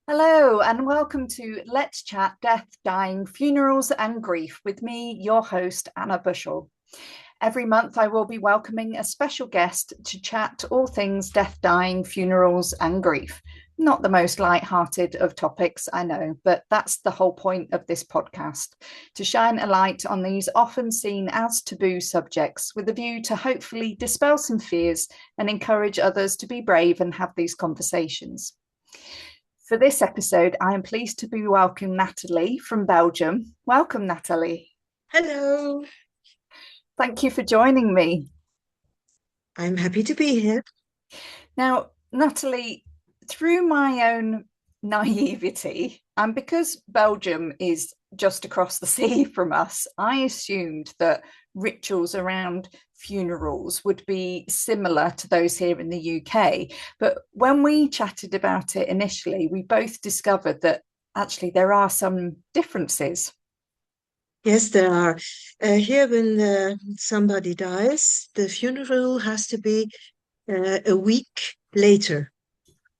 Hello, and welcome to Let's Chat Death, Dying, Funerals, and Grief with me, your host, Anna Bushell. Every month, I will be welcoming a special guest to chat all things death, dying, funerals, and grief. Not the most light-hearted of topics, I know, but that's the whole point of this podcast, to shine a light on these often seen as taboo subjects with a view to hopefully dispel some fears and encourage others to be brave and have these conversations. For this episode, I am pleased to be welcoming Nathalie from Belgium. Welcome, Nathalie. Hello, Thank you for joining me. I'm happy to be here. Now, Nathalie, through my own naivety, and because Belgium is just across the sea from us, I assumed that rituals around funerals would be similar to those here in the UK. But when we chatted about it initially, we both discovered that actually there are some differences. Yes, there are. Here, when somebody dies, the funeral has to be a week later.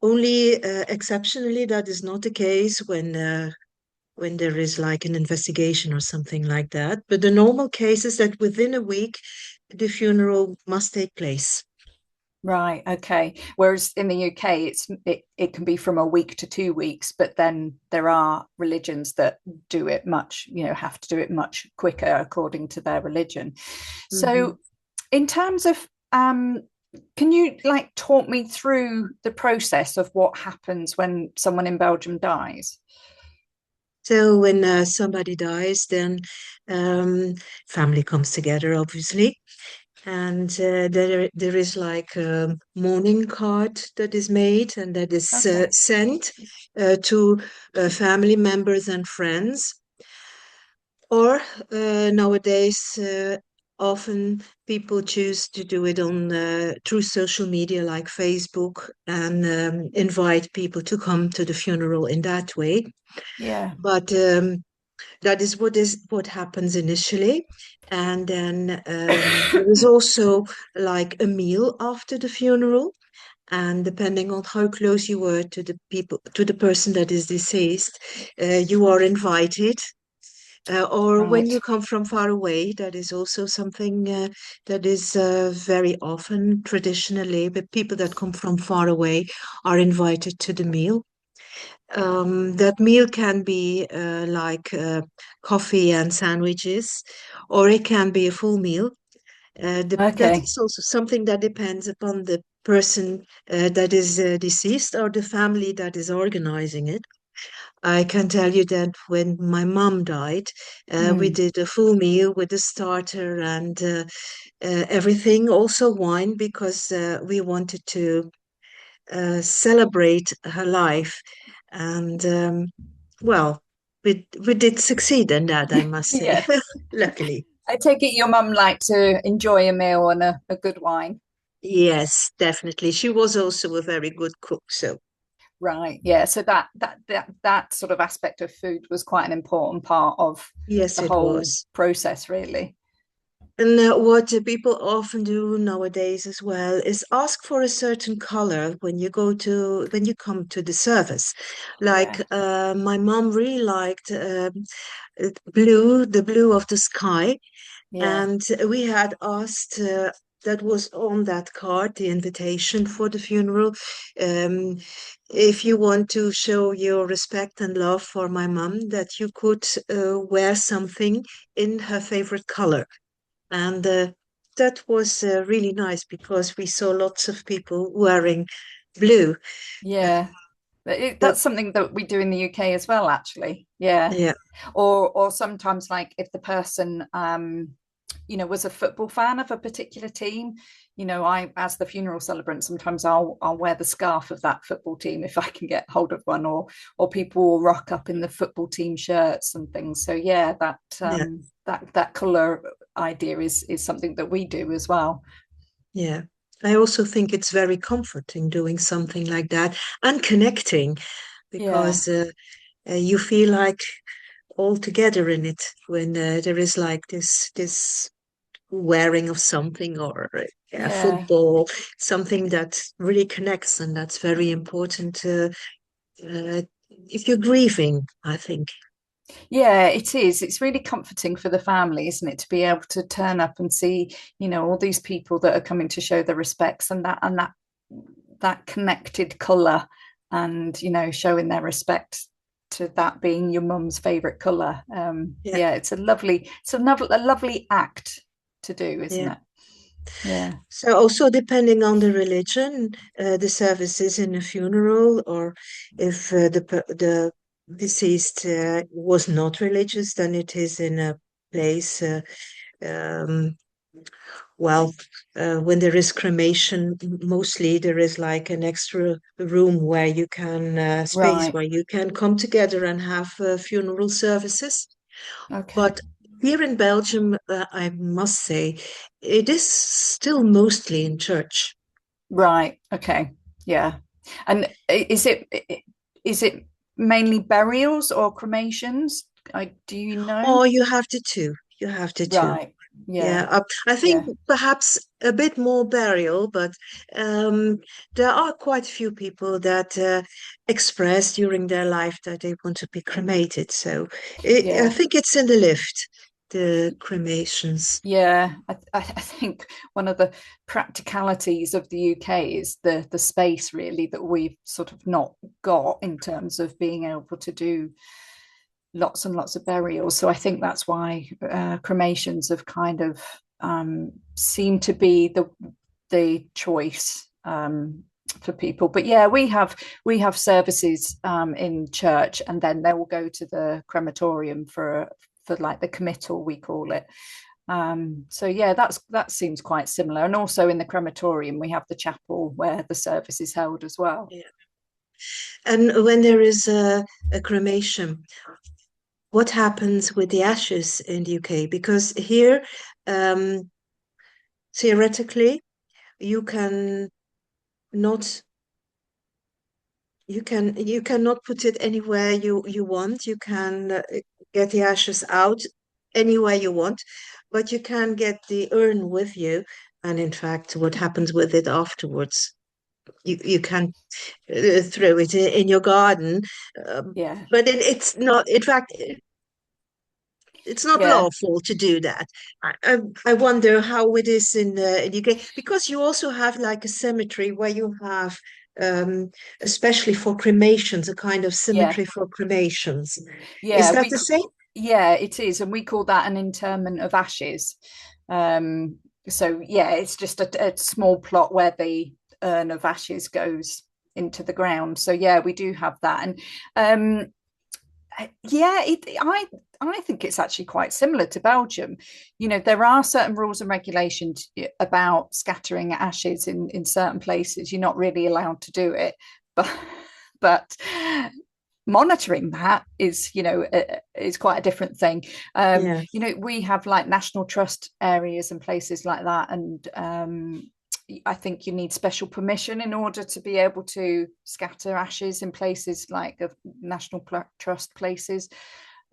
Only exceptionally, that is not the case when there is like an investigation or something like that. But the normal case is that within a week, the funeral must take place. Right. Okay. Whereas in the UK, it can be from a week to 2 weeks, but then there are religions that do it much, have to do it much quicker according to their religion. Mhm. So, in terms of, can you like talk me through the process of what happens when someone in Belgium dies? So when somebody dies, then um, family comes together, obviously. And there is like a mourning card that is made and that is Okay. sent to family members and friends. Or nowadays, often people choose to do it on through social media like Facebook and invite people to come to the funeral in that way. Yeah. But that is what happens initially, and then there is also like a meal after the funeral, and depending on how close you were to the person that is deceased, you are invited. Or when you Right. come from far away, that is also something that is very often traditionally, but people that come from far away are invited to the meal. That meal can be like coffee and sandwiches, or it can be a full meal. That Okay. is also something that depends upon the person that is deceased or the family that is organizing it. I can tell you that when my mom died, we Mm. did a full meal with a starter and everything, also wine, because we wanted to celebrate her life. And well, we did succeed in that, I must say, Yeah. luckily. I take it your mum liked to enjoy a meal and a good wine. Yes, definitely. She was also a very good cook, so Right. Yeah. So that sort of aspect of food was quite an important part of yes, the it whole was. process, really. And what people often do nowadays as well is ask for a certain color when you come to the service. Like Yeah. my mom really liked blue, the blue of the sky, Yeah. and we had asked. That was on that card, the invitation for the funeral. Um, if you want to show your respect and love for my mom, that you could wear something in her favorite color. And that was really nice because we saw lots of people wearing blue. Uh, Yeah. that That's something that we do in the UK as well, actually. Yeah. yeah, Or sometimes like if the person was a football fan of a particular team, I as the funeral celebrant, sometimes I'll wear the scarf of that football team if I can get hold of one, or people will rock up in the football team shirts and things. So yeah, yeah, that colour idea is something that we do as well. yeah. I also think it's very comforting doing something like that and connecting Yeah, because you feel like all together in it when there is like this wearing of something or yeah, yeah. football, something that really connects, and that's very important. Uh, if you're grieving, I think. Yeah, it is. It's really comforting for the family, isn't it, to be able to turn up and see, all these people that are coming to show their respects, and that connected colour, and showing their respect to that being your mum's favourite colour. Yeah, Yeah, it's a lovely act to do, isn't yeah. it? Yeah. So also depending on the religion, the service is in a funeral, or if the deceased was not religious, then it is in a place. Um, well, when there is cremation, mostly there is like an extra room where you can space Right. where you can come together and have funeral services. Okay. But here in Belgium, I must say, it is still mostly in church. Right. Okay. Yeah. And is it mainly burials or cremations? Do you know? Oh, you have to too. You have to too. Right. Yeah. Yeah, I think Yeah. perhaps a bit more burial, but um, there are quite a few people that express during their life that they want to be cremated. So I Yeah. think it's in the lift, the cremations. Yeah. I think one of the practicalities of the UK is the space really that we've sort of not got in terms of being able to do lots and lots of burials. So I think that's why cremations have kind of seemed to be the choice for people. But yeah, we have services in church, and then they will go to the crematorium for like the committal, we call it. So yeah, that seems quite similar. And also in the crematorium, we have the chapel where the service is held as well. Yeah. And when there is a cremation, what happens with the ashes in the UK? Because here, um, theoretically, you can not you cannot put it anywhere you want. You can get the ashes out anywhere you want, but you can get the urn with you. And in fact, what happens with it afterwards? You can throw it in your garden, Yeah, but it's not. In fact, it's not yeah, lawful to do that. I wonder how it is in UK, because you also have like a cemetery where you have, especially for cremations, a kind of yeah. cemetery for cremations. Is Yeah, that the same? yeah, it is, and we call that an interment of ashes. Um, so yeah, it's just a small plot where the urn of ashes goes into the ground. So yeah, we do have that, and yeah, I think it's actually quite similar to Belgium. There are certain rules and regulations about scattering ashes in certain places. You're not really allowed to do it, but but monitoring that is quite a different thing. Yeah, We have like national trust areas and places like that, and I think you need special permission in order to be able to scatter ashes in places like of national trust places.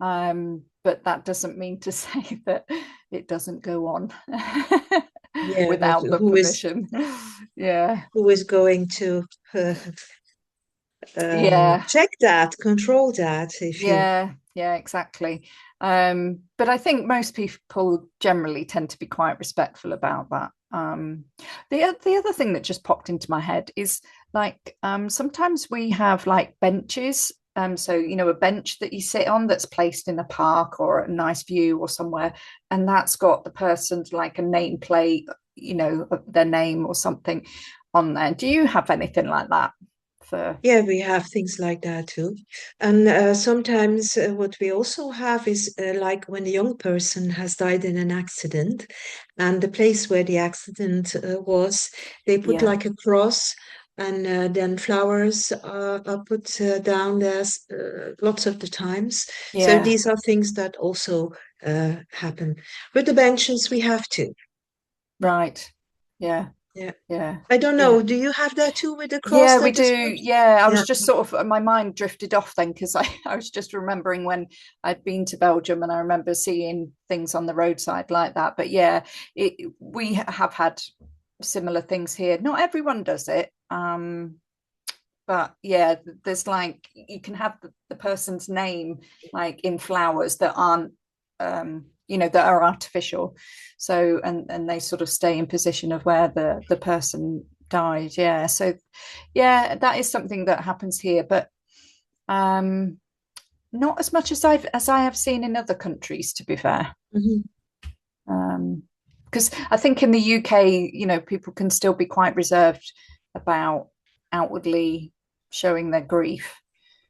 But that doesn't mean to say that it doesn't go on yeah, but without the permission. Yeah. who is going to Yeah. check that, control that? If you, Yeah, exactly. But I think most people generally tend to be quite respectful about that. The other thing that just popped into my head is like sometimes we have like benches. So a bench that you sit on that's placed in a park or a nice view or somewhere, and that's got the person's like a nameplate, of their name or something on there. Do you have anything like that for? yeah, we have things like that too. And sometimes what we also have is like when a young person has died in an accident, and the place where the accident was, they put Yeah, like a cross, and then flowers are put down there lots of the times. So yeah. these are things that also happen. With the benches, we have to. Right. Yeah. Yeah. Yeah. I don't Yeah. know. Do you have that too with the cross Yeah, we that is do. put? Yeah, I Yeah. was just sort of my mind drifted off then because I was just remembering when I'd been to Belgium and I remember seeing things on the roadside like that. But yeah, we have had similar things here. Not everyone does it. but yeah, there's like you can have the person's name like in flowers that aren't that are artificial. So and they sort of stay in position of where the person died. Yeah. So yeah, that is something that happens here, but um not as much as I have seen in other countries, to be fair. Mhm. Because I think in the UK, people can still be quite reserved about outwardly showing their grief.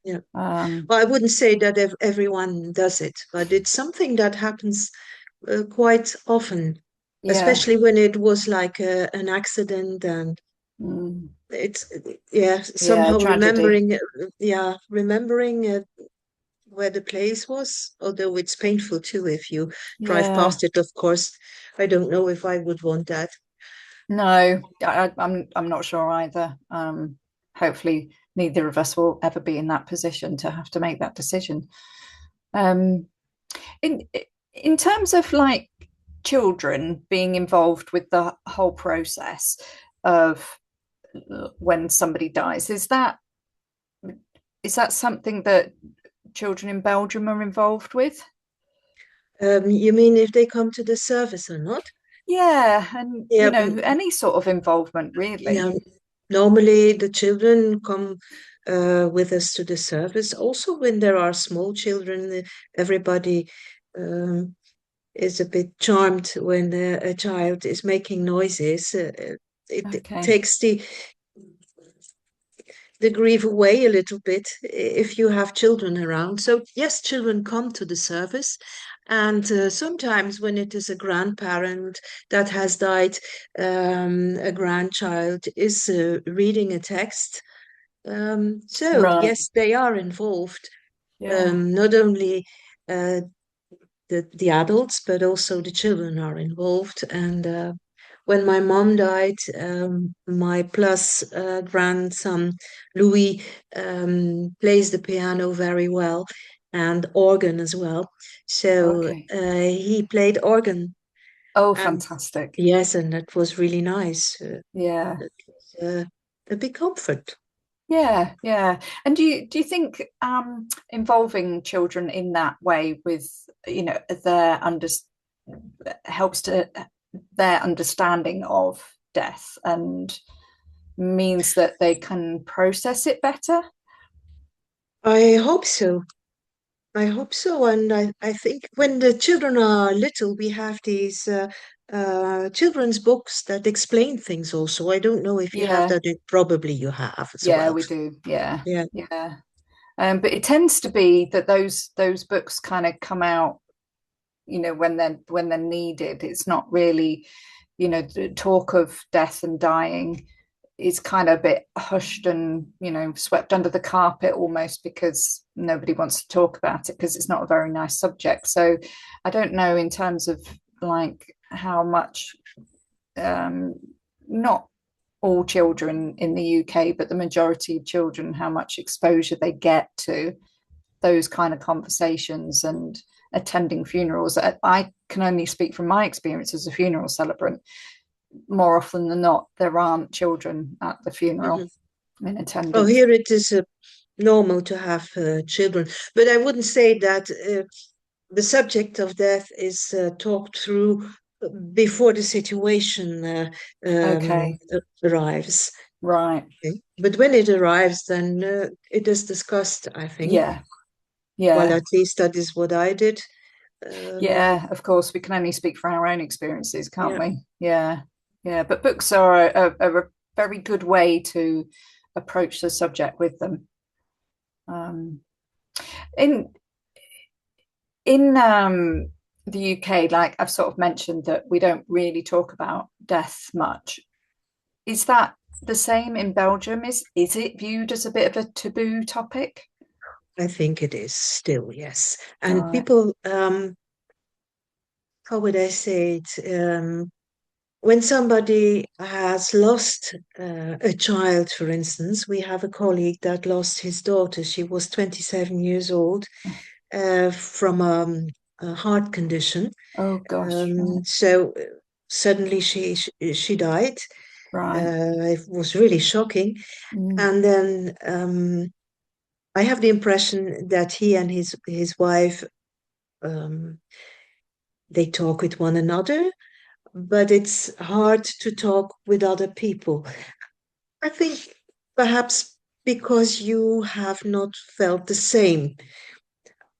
Yeah. Um, Well, I wouldn't say that everyone does it, but it's something that happens quite often, yeah, especially when it was like an accident, and mm, it's yeah, yeah, somehow tragedy. remembering where the place was, although it's painful too if you drive Yeah, past it, of course. I don't know if I would want that. no, I'm not sure either. Hopefully, neither of us will ever be in that position to have to make that decision. Um, in in terms of like children being involved with the whole process of when somebody dies, is that something that children in Belgium are involved with? You mean if they come to the service or not? Yeah, and Yeah, any sort of involvement yeah. really. Normally, the children come with us to the service. Also, when there are small children, everybody um, is a bit charmed when a child is making noises. It Okay, takes the grief away a little bit if you have children around. So, yes, children come to the service. And sometimes, when it is a grandparent that has died, a grandchild is reading a text. So, right. yes, they are involved, Yeah. not only uh, the adults, but also the children are involved. And when my mom died, my plus grandson Louis plays the piano very well and organ as well. So Okay. he played organ, Oh, and fantastic. yes, and that was really nice. Yeah. That was a big comfort. Yeah, yeah. And do you think involving children in that way with their under helps to their understanding of death and means that they can process it better? I hope so. I hope so. And I think when the children are little, we have these children's books that explain things also. I don't know if you have Yeah, that. Probably you have as yeah, well. we do. Yeah, Yeah. yeah. But it tends to be that those books kind of come out, when they're needed. It's not really, the talk of death and dying is kind of a bit hushed and swept under the carpet almost because nobody wants to talk about it because it's not a very nice subject. So I don't know in terms of like how much not all children in the UK, but the majority of children, how much exposure they get to those kind of conversations and attending funerals. I can only speak from my experience as a funeral celebrant. More often than not, there aren't children at the Mhm. funeral in Oh, attendance. here it is normal to have children, but I wouldn't say that the subject of death is talked through before the situation Okay, arrives. right. Okay. But when it arrives, then it is discussed, I think. Yeah, Well, yeah, at least that is what I did. Um, yeah. Of course, we can only speak for our own experiences, can't yeah, we? Yeah, yeah. But books are a very good way to approach the subject with them. Um, in in the UK, like I've sort of mentioned that we don't really talk about death much. Is that the same in Belgium? Is it viewed as a bit of a taboo topic? I think it is still, yes. And Right. people, how would I say it? When somebody has lost a child, for instance, we have a colleague that lost his daughter. She was 27 years old from a heart condition. Oh gosh. Right. So suddenly she died. Right. It was really shocking. Mm. And then I have the impression that he and his wife, um, they talk with one another, but it's hard to talk with other people. I think perhaps because you have not felt the same.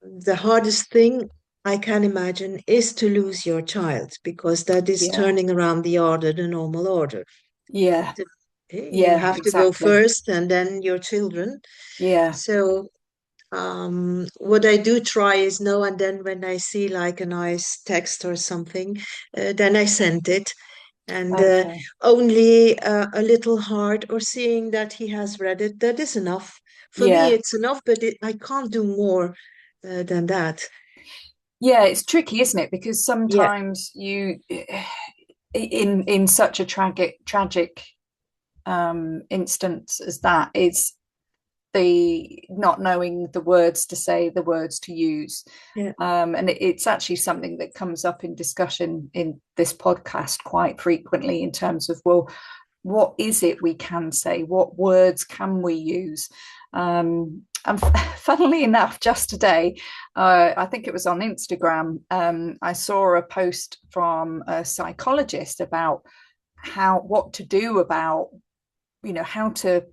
The hardest thing I can imagine is to lose your child because that is Yeah. turning around the order, the normal order. Yeah. You Yeah. have to go Exactly. first and then your children. Yeah. So what I do try is know, and then when I see like a nice text or something, then I send it. And Okay. only a little heart or seeing that he has read it, that is enough. For me, Yeah. it's enough, but I can't do more than that. Yeah. It's tricky, isn't it? Because Yeah, sometimes you, in such a tragic instance as that, is the not knowing the words to say, the words to use. yeah, And it's actually something that comes up in discussion in this podcast quite frequently in terms of, well, what is it we can say? What words can we use? And funnily enough, just today, I think it was on Instagram, I saw a post from a psychologist about what to do about, how to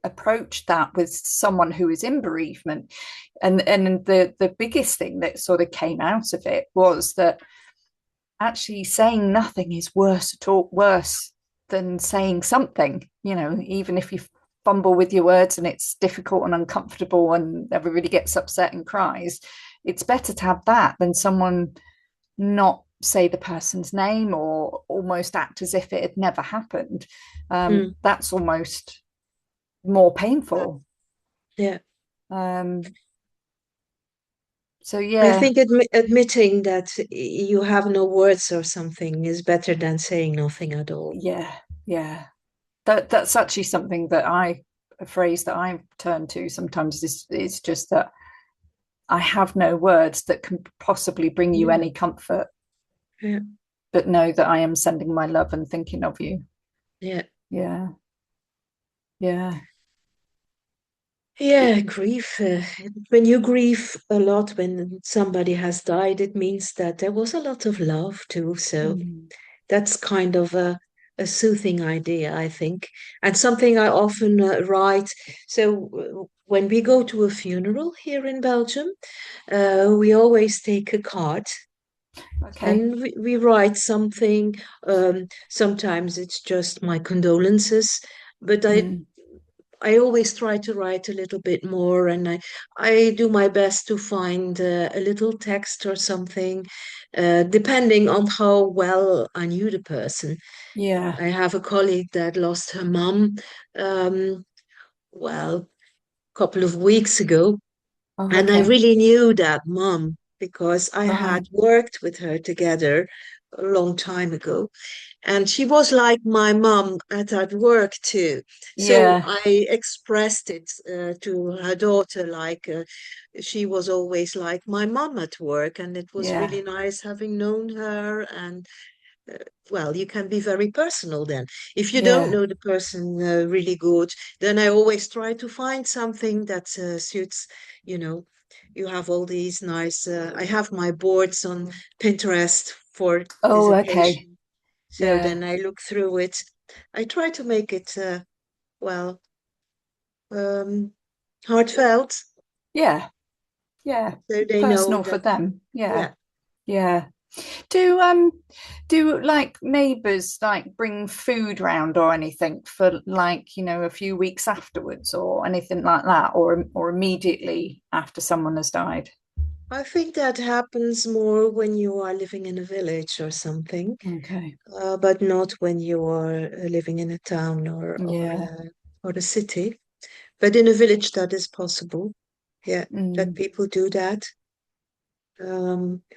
approach that with someone who is in bereavement. And the biggest thing that sort of came out of it was that actually saying nothing is worse than saying something, even if you fumble with your words and it's difficult and uncomfortable and everybody gets upset and cries. It's better to have that than someone not say the person's name or almost act as if it had never happened. mm, That's almost more painful. yeah. Um, so I yeah, think admitting that you have no words or something is better than saying nothing at all. yeah, yeah. That's actually something that a phrase that I turn to sometimes is just that I have no words that can possibly bring you Yeah, any comfort, yeah, but know that I am sending my love and thinking of you. yeah. Yeah, yeah, Yeah, grief. When you grieve a lot when somebody has died, it means that there was a lot of love too. So mm, that's kind of a soothing idea, I think, and something I often write. So when we go to a funeral here in Belgium, we always take a card okay, and we write something. Sometimes it's just my condolences, but mm, I always try to write a little bit more, and I do my best to find a little text or something, depending on how well I knew the person. yeah, I have a colleague that lost her mum, um, well, a couple of weeks ago, oh, and I okay, really knew that mum because I had right, worked with her together a long time ago. And she was like my mom at work too. So yeah, I expressed it to her daughter, like she was always like my mom at work. And it was yeah, really nice having known her. And uh, well, you can be very personal then. If you don't yeah, know the person really good, then I always try to find something that suits, you know. You have all these nice, I have my boards on Pinterest for this oh, okay, occasion, so yeah, then I look through it. I try to make it, well, um, heartfelt, yeah, yeah, so they know personal for that, them, yeah, yeah. yeah. Do like neighbors like bring food round or anything for like, a few weeks afterwards or anything like that, or immediately after someone has died? I think that happens more when you are living in a village or something, Okay. but not when you are living in a town Yeah. or a city. But in a village, that is possible. Yeah, that Mm. people do that.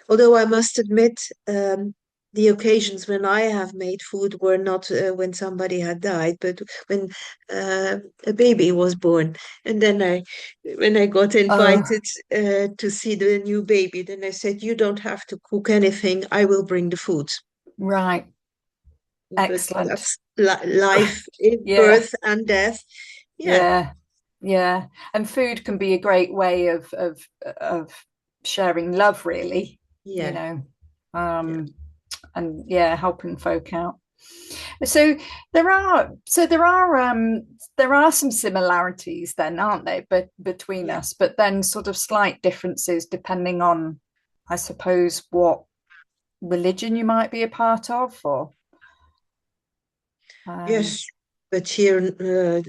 Although I must admit, the occasions when I have made food were not when somebody had died, but when a baby was born. And then when I got Oh, invited to see the new baby, then I said, "You don't have to cook anything. I will bring the food." right. But Excellent. life, Yeah, birth and death. Yeah, yeah, yeah. And food can be a great way of sharing love, really, you yeah, know, yeah. um, and yeah, helping folk out. So there are some similarities then, aren't there, but between Yeah. us, but then sort of slight differences depending on, I suppose, what religion you might be a part of, or um, Yes, but here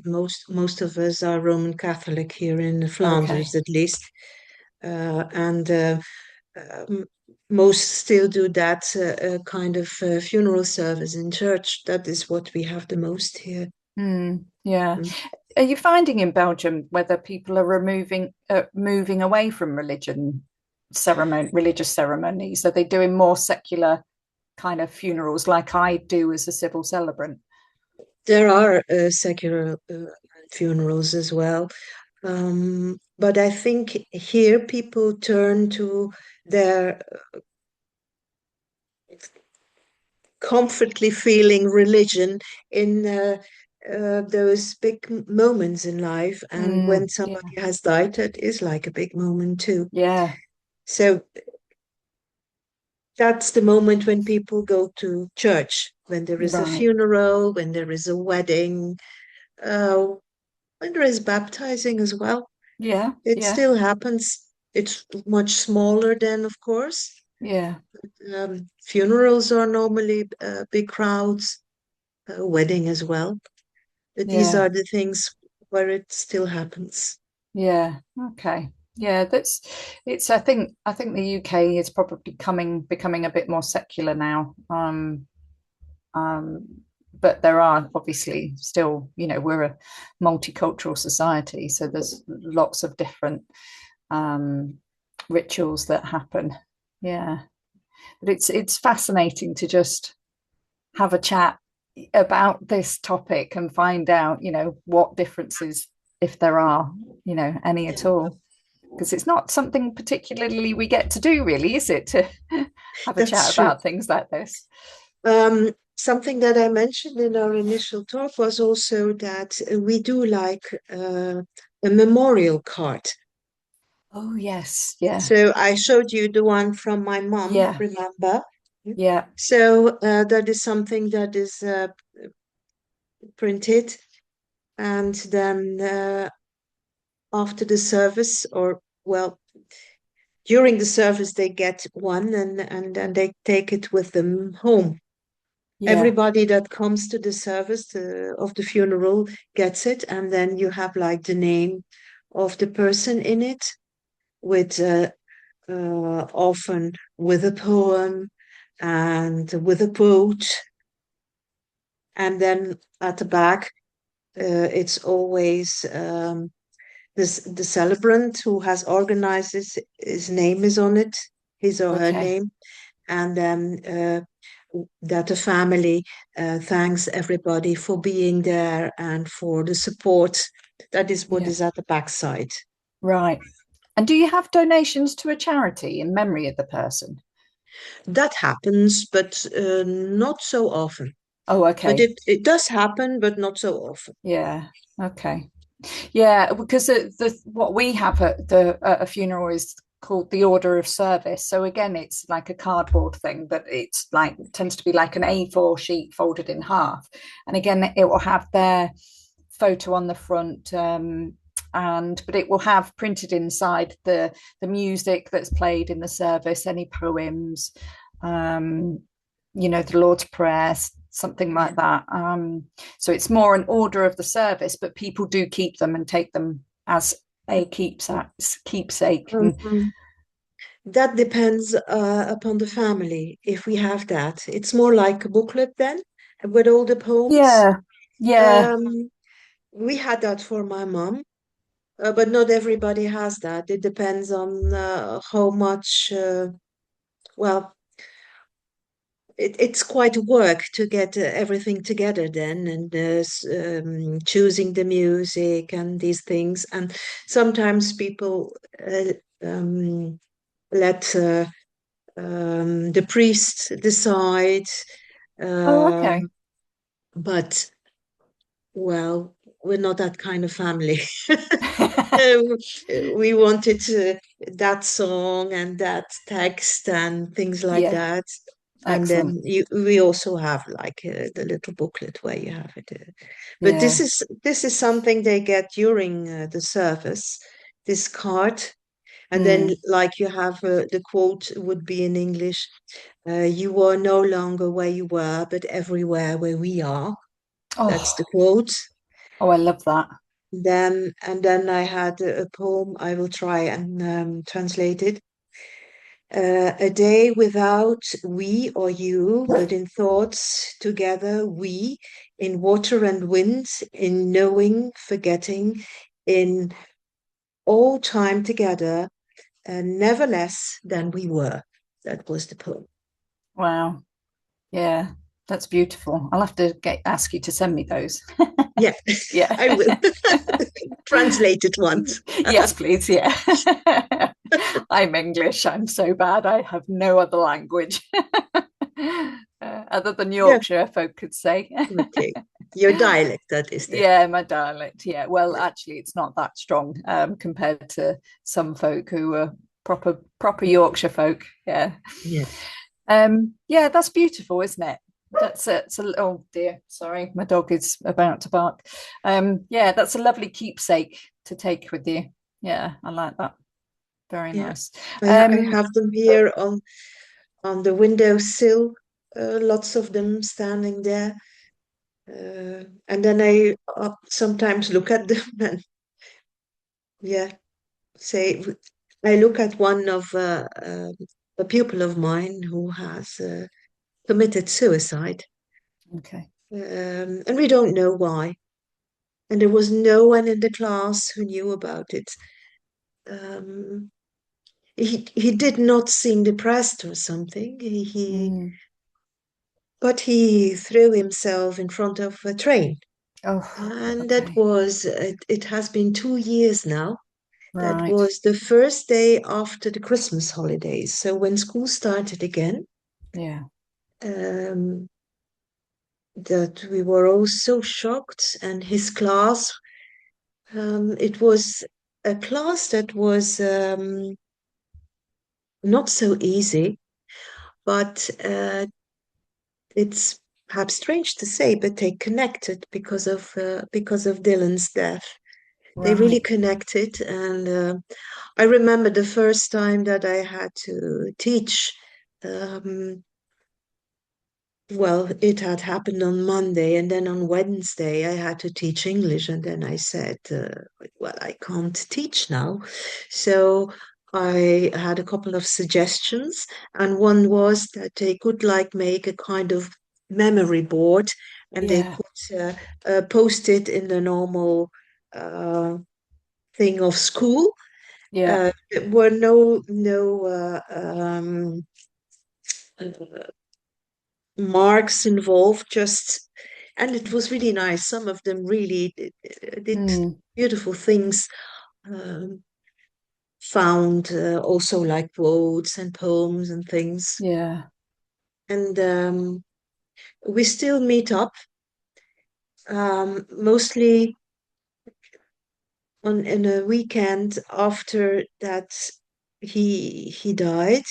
most of us are Roman Catholic here in Flanders, okay. at least, and um, most still do that kind of funeral service in church. That is what we have the most here. Yeah. Mm. Are you finding in Belgium whether people are moving away from religious ceremonies? Are they doing more secular kind of funerals like I do as a civil celebrant? There are secular funerals as well, but I think here people turn to their comfortably feeling religion in those big moments in life. And when somebody Yeah. has died, that is like a big moment too. Yeah. So that's the moment when people go to church, when there is a Right. funeral, when there is a wedding, uh, when there is baptizing as well. Yeah. It Yeah. still happens. It's much smaller then, of course. Yeah. Funerals are normally big crowds, wedding as well. But these Yeah. are the things where it still happens. Yeah. Okay. Yeah, that's it's I think the UK is probably becoming a bit more secular now. Um, but there are obviously still, we're a multicultural society, so there's lots of different um, rituals that happen. Yeah, but it's fascinating to just have a chat about this topic and find out, what differences, if there are, any Yeah. at all. Because it's not something particularly we get to do, really, is it? To have a chat That's true. about things like this. Something that I mentioned in our initial talk was also that we do like a memorial card. Oh, yes. Yeah. So I showed you the one from my mom, Yeah. remember? Yeah. So that is something that is printed, and then after the service, or well, during the service, they get one, and then they take it with them home. Yeah. Everybody that comes to the service of the funeral gets it, and then you have like the name of the person in it, with often with a poem and with a quote, and then at the back it's always the celebrant who has organized this. His name is on it, his or her Okay. name, and then that the family thanks everybody for being there and for the support. That is what Yeah. is at the backside. Right. And do you have donations to a charity in memory of the person? That happens, but not so often. Oh, But okay. it does happen, but not so often. Yeah. Okay. Yeah, because the what we have at a funeral is called the Order of Service. So again, it's like a cardboard thing, but it's like tends to be like an A4 sheet folded in half. And again, it will have their photo on the front, and but it will have printed inside the music that's played in the service, any poems, um, the Lord's Prayer, something Yeah. like that. So it's more an order of the service, but people do keep them and take them as a keepsake. Um, that depends upon the family. If we have that, it's more like a booklet then with all the poems. Yeah, yeah. Um, we had that for my mom, but not everybody has that. It depends on how much. Well, it's quite work to get everything together then, and choosing the music and these things. And sometimes people uh, um, let the priest decide. Oh, Um, okay. but well, we're not that kind of family. Um, we wanted that song and that text and things like Yeah, that. And excellent. then we also have like the little booklet where you have it. But Yeah. this is something they get during the service, this card. And then, Mm. like you have the quote would be in English, you are no longer where you were, but everywhere where we are. That's the Oh, quote. oh, I love that. Then I had a poem. I will try and translate it. A day without we or you, but in thoughts together, we, in water and wind, in knowing, forgetting, in all time together, never less than we were. That was the poem. Wow. Yeah, that's beautiful. I'll have to ask you to send me those. Yeah, Yeah. I will translate it once. Yes, please. Yeah. I'm English. I'm so bad. I have no other language other than Yeah, Yorkshire, folk could say. okay. Your dialect, that is there. Yeah, my dialect. Yeah. Well, Yeah, actually, it's not that strong compared to some folk who are proper Yorkshire folk. Yeah. yeah, Yeah, that's beautiful, isn't it? That's it. It's a oh dear, sorry, my dog is about to bark. Yeah, that's a lovely keepsake to take with you. Yeah, I like that. Very yeah. nice. I have them here on the windowsill, lots of them standing there. And then I sometimes look at them and yeah, say I look at one of a pupil of mine who has committed suicide, Okay. and we don't know why. And there was no one in the class who knew about it. Um, he did not seem depressed or something. Mm. But he threw himself in front of a train. Oh, And that okay. was, it has been 2 years now. That Right. was the first day after the Christmas holidays. So when school started again, Yeah. um, that we were all so shocked. And his class, it was a class that was not so easy, but it's perhaps strange to say, but they connected because of Dylan's death. They really Right. connected, and I remember the first time that I had to teach. Um, well, it had happened on Monday, and then on Wednesday I had to teach English, and then I said, "Well, I can't teach now." So I had a couple of suggestions, and one was that they could like make a kind of memory board, and they Yeah. could post it in the normal thing of school. Yeah. There were no uh, marks involved, just and it was really nice. Some of them really did Mm. beautiful things. Um, Found also like quotes and poems and things, Yeah. and we still meet up. Mostly on in a weekend after that he died,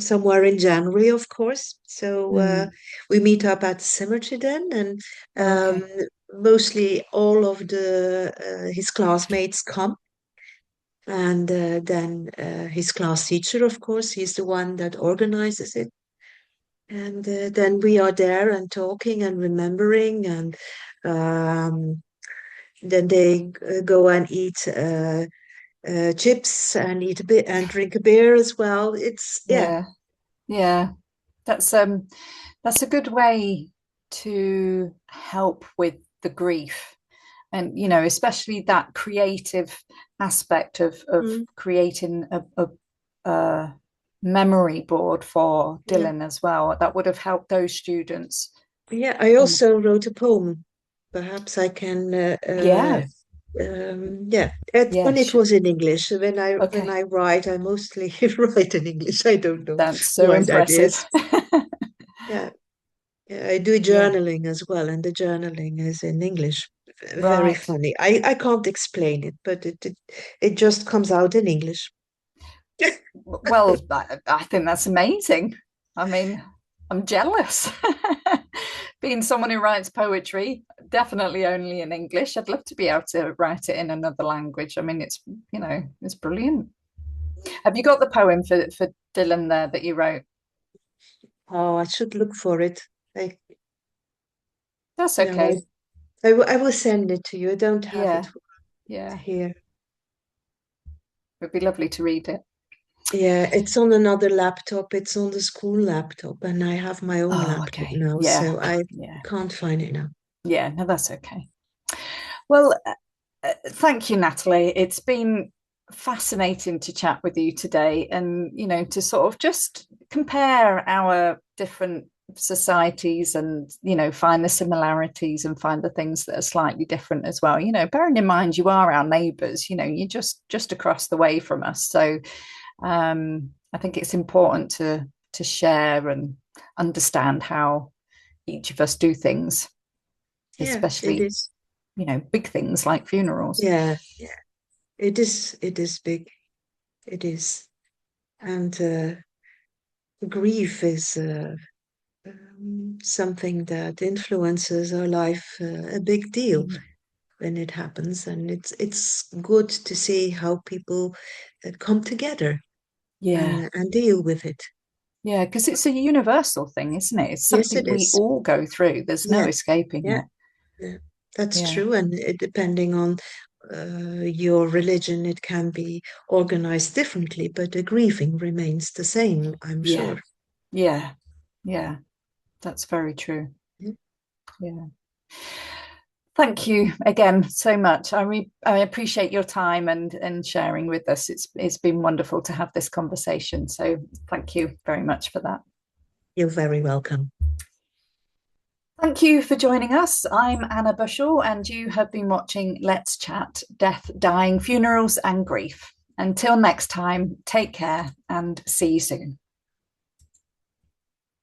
somewhere in January, of course. So Mm. we meet up at the cemetery then, and Okay. mostly all of the his classmates come, and then his class teacher, of course, he's the one that organizes it. And then we are there and talking and remembering, and um, then they go and eat chips and eat a bit and drink a beer as well. It's yeah, Yeah. Yeah. That's that's a good way to help with the grief. And especially that creative aspect of mm, creating a memory board for yeah. Dylan as well. That would have helped those students. Yeah, I And also wrote a poem. Perhaps I can. yeah, Yeah, yeah, when it was in English. When okay. I write, I mostly write in English. I don't know That's so why that impressive. is. Yeah, Yeah, I do Yeah, journaling as well, and the journaling is in English. Very right. funny. I can't explain it, but it just comes out in English. Well, I think that's amazing. I mean, I'm jealous. Being someone who writes poetry, definitely only in English. I'd love to be able to write it in another language. I mean, it's brilliant. Have you got the poem for Dylan there that you wrote? Oh, I should look for it. I, That's no, okay. I will send it to you. I don't have it Yeah, yeah. here. It'd be lovely to read it. Yeah, it's on another laptop. It's on the school laptop, and I have my own Oh, laptop okay. now, Yeah, so I yeah, can't find it now. yeah. No, that's okay. Well, thank you, Natalie. It's been fascinating to chat with you today and, to sort of just compare our different societies and, find the similarities and find the things that are slightly different as well. Bearing in mind you are our neighbours, you're just across the way from us. So I think it's important to share and understand how each of us do things, Yeah, it especially, is. big things like funerals. Yeah, yeah, it is. It is big. It is. And grief is something that influences our life a big deal Mm. when it happens, and it's good to see how people come together Yeah. and deal with it. Yeah, because it's a universal thing, isn't it? It's Yes, something it we is. all go through. There's no Yeah, escaping yeah, it. yeah. That's Yeah. true, and depending on your religion, it can be organized differently, but the grieving remains the same, I'm Yeah. sure. Yeah. Yeah. That's very true. Yeah. Yeah. Thank you again so much. I appreciate your time and sharing with us. It's been wonderful to have this conversation. So thank you very much for that. You're very welcome. Thank you for joining us. I'm Anna Bushell, and you have been watching Let's Chat Death, Dying, Funerals, and Grief. Until next time, take care and see you soon.